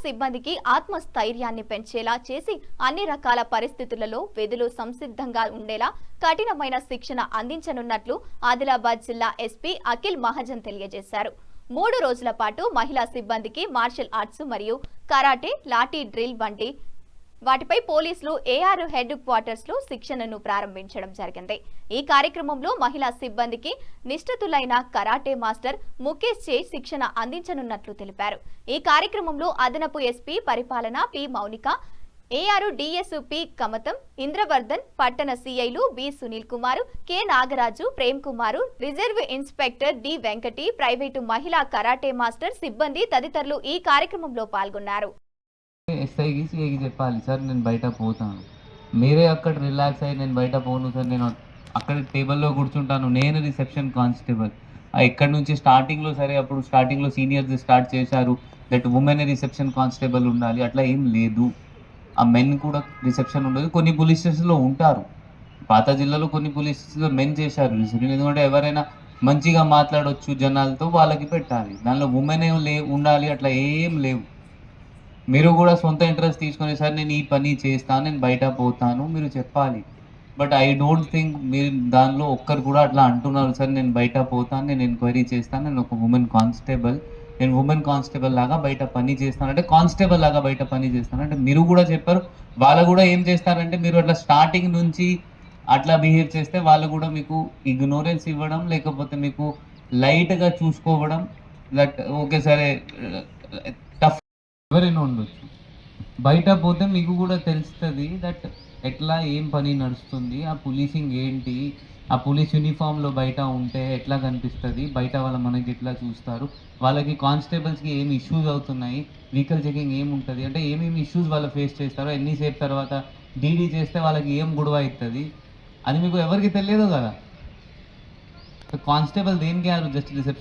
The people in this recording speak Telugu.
సిబ్బందికి ఆత్మస్థైర్యాన్ని పెంచేలా చేసి అన్ని రకాల పరిస్థితులలో విధులు సంసిద్ధంగా ఉండేలా కఠినమైన శిక్షణ అందించనున్నట్లు ఆదిలాబాద్ జిల్లా ఎస్పీ అఖిల్ మహాజన్ తెలియజేశారు. 3 రోజుల పాటు మహిళా సిబ్బందికి మార్షల్ ఆర్ట్స్ మరియు కరాటే, లాఠీ డ్రిల్ వంటి వాటిపై పోలీసులు ఏఆర్ హెడ్ క్వార్టర్స్ లో శిక్షణను ప్రారంభించడం జరిగింది. ఈ కార్యక్రమంలో మహిళా సిబ్బందికి నిష్ఠితులైన కరాటే మాస్టర్ ముఖేష్ చే శిక్షణ అందించనున్నట్లు తెలిపారు. ఈ కార్యక్రమంలో అదనపు ఎస్పీ పరిపాలన P Mounika, AR DSP Kamatham Indravardhan, పట్టణ సిఐలు B Sunil Kumar, K Nagaraju, Prem Kumar, reserve inspector D Venkati, private మహిళా కరాటే మాస్టర్ సిబ్బంది తదితరులు ఈ కార్యక్రమంలో పాల్గొన్నారు. ఎస్ఐకి సిఐకి చెప్పాలి, సార్ నేను బయట పోతాను, మీరే అక్కడ రిలాక్స్ అయ్యి నేను బయట పోను సార్, నేను అక్కడ టేబుల్లో కూర్చుంటాను, నేను రిసెప్షన్ కానిస్టేబుల్. ఇక్కడ నుంచి స్టార్టింగ్లో సరే అప్పుడు స్టార్టింగ్లో సీనియర్స్ స్టార్ట్ చేశారు దట్ ఉమెన్ రిసెప్షన్ కానిస్టేబుల్ ఉండాలి, అట్లా ఏం లేదు. ఆ మెన్ కూడా రిసెప్షన్ ఉండదు. కొన్ని పోలీస్ స్టేషన్లో ఉంటారు, పాత జిల్లాలో కొన్ని పోలీస్ స్టేషన్లో మెన్ చేశారు రిసెప్షన్. ఎందుకంటే ఎవరైనా మంచిగా మాట్లాడవచ్చు జనాలతో, వాళ్ళకి పెట్టాలి. దానిలో ఉమెన్ ఉండాలి అట్లా ఏం లేవు. మీరు కూడా సొంత ఇంట్రెస్ట్ తీసుకొని సార్ నేను ఈ పని చేస్తాను, నేను బయట పోతాను మీరు చెప్పాలి. బట్ ఐ డోంట్ థింక్ మీరు దానిలో ఒక్కరు కూడా అట్లా అంటున్నారు సార్ నేను బయట పోతాను, నేను ఎంక్వైరీ చేస్తాను, నేను ఒక ఉమెన్ కానిస్టేబుల్, నేను ఉమెన్ కానిస్టేబుల్ లాగా బయట పని చేస్తాను అంటే కానిస్టేబుల్ లాగా బయట పని చేస్తాను అంటే మీరు కూడా చెప్పారు. వాళ్ళు కూడా ఏం చేస్తారంటే మీరు అట్లా స్టార్టింగ్ నుంచి అట్లా బిహేవ్ చేస్తే వాళ్ళు కూడా మీకు ఇగ్నోరెన్స్ ఇవ్వడం, లేకపోతే మీకు లైట్గా చూసుకోవడం, దట్ ఓకే సరే టఫ్ ఎవరైనా ఉండొచ్చు. బయట పోతే మీకు కూడా తెలుస్తుంది దట్ ఎట్లా ఏం పని నడుస్తుంది, ఆ పోలీసింగ్ ఏంటి, ఆ పోలీస్ యూనిఫామ్లో బయట ఉంటే ఎట్లా కనిపిస్తుంది, బయట వాళ్ళ మనకి ఎట్లా చూస్తారు, వాళ్ళకి కానిస్టేబుల్స్కి ఏమి ఇష్యూస్ అవుతున్నాయి, వెహికల్ చెకింగ్ ఏముంటుంది అంటే ఏమేమి ఇష్యూస్ వాళ్ళు ఫేస్ చేస్తారో, ఎన్నిసేపు తర్వాత డీడీ చేస్తే వాళ్ళకి ఏం గొడవ అవుతుంది అది మీకు ఎవరికి తెలియదు కదా. కానిస్టేబుల్ దేనికి జస్ట్ రిసెప్షన్